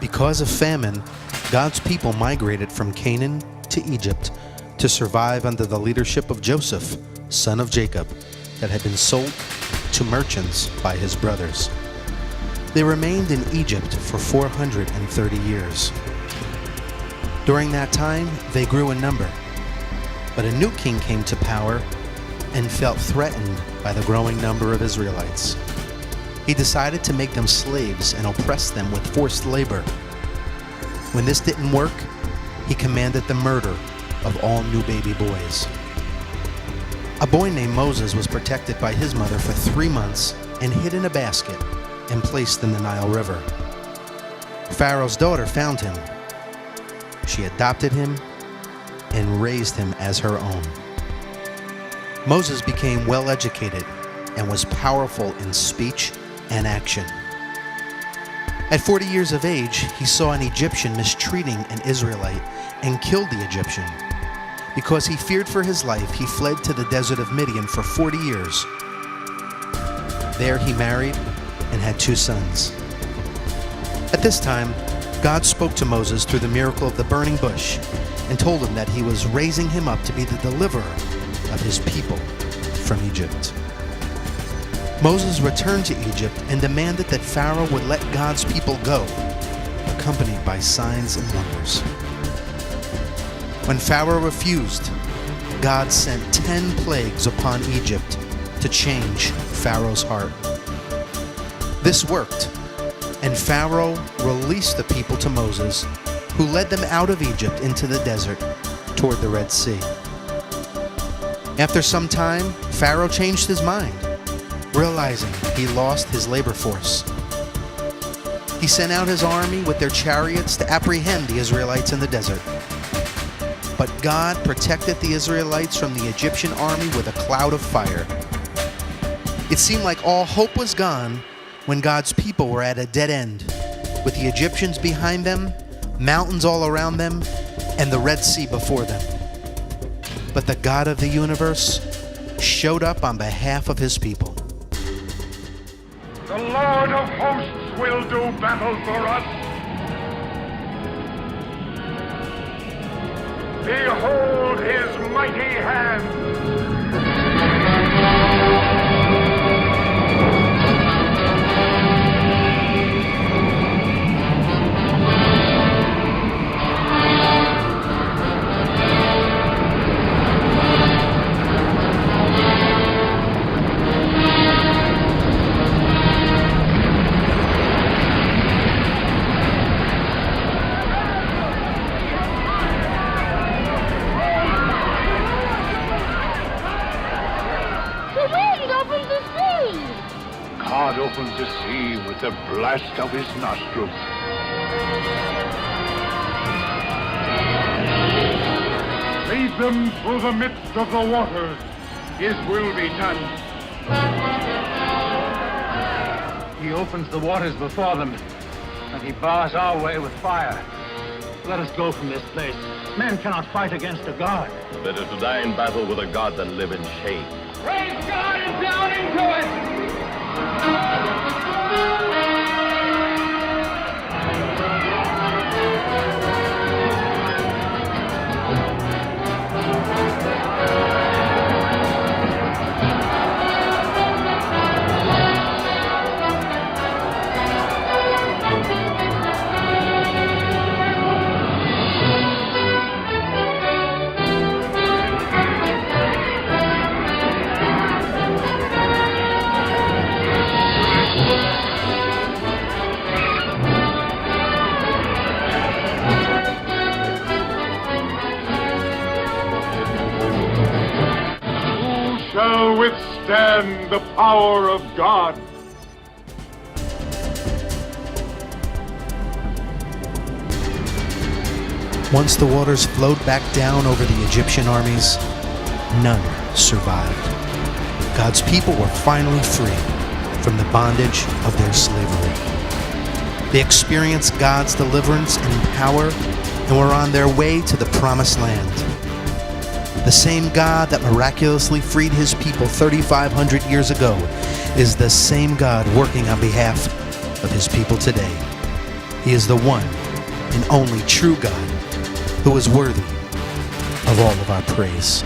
Because of famine, God's people migrated from Canaan to Egypt to survive under the leadership of Joseph, son of Jacob, that had been sold to merchants by his brothers. They remained in Egypt for 430 years. During that time, they grew in number, but a new king came to power and felt threatened by the growing number of Israelites. He decided to make them slaves and oppress them with forced labor. When this didn't work, he commanded the murder of all new baby boys. A boy named Moses was protected by his mother for 3 months and hid in a basket and placed in the Nile River. Pharaoh's daughter found him. She adopted him and raised him as her own. Moses became well educated and was powerful in speech and action. At 40 years of age, he saw an Egyptian mistreating an Israelite and killed the Egyptian. Because he feared for his life, he fled to the desert of Midian for 40 years. There he married and had 2 sons. At this time, God spoke to Moses through the miracle of the burning bush and told him that he was raising him up to be the deliverer of his people from Egypt. Moses returned to Egypt and demanded that Pharaoh would let God's people go, accompanied by signs and wonders. When Pharaoh refused, God sent 10 plagues upon Egypt to change Pharaoh's heart. This worked, and Pharaoh released the people to Moses, who led them out of Egypt into the desert toward the Red Sea. After some time, Pharaoh changed his mind, realizing he lost his labor force. He sent out his army with their chariots to apprehend the Israelites in the desert. But God protected the Israelites from the Egyptian army with a cloud of fire. It seemed like all hope was gone when God's people were at a dead end, with the Egyptians behind them, mountains all around them, and the Red Sea before them. But the God of the universe showed up on behalf of his people. The Lord of hosts will do battle for us. Behold his mighty hand. God opens the sea with the blast of his nostrils. Lead them through the midst of the waters. His will be done. He opens the waters before them, and he bars our way with fire. Let us go from this place. Men cannot fight against a God. Better to die in battle with a God than live in shame. Praise God and down into it! Shall withstand the power of God. Once the waters flowed back down over the Egyptian armies, none survived. God's people were finally free from the bondage of their slavery. They experienced God's deliverance and power and were on their way to the promised land. The same God that miraculously freed his people 3,500 years ago is the same God working on behalf of his people today. He is the one and only true God who is worthy of all of our praise.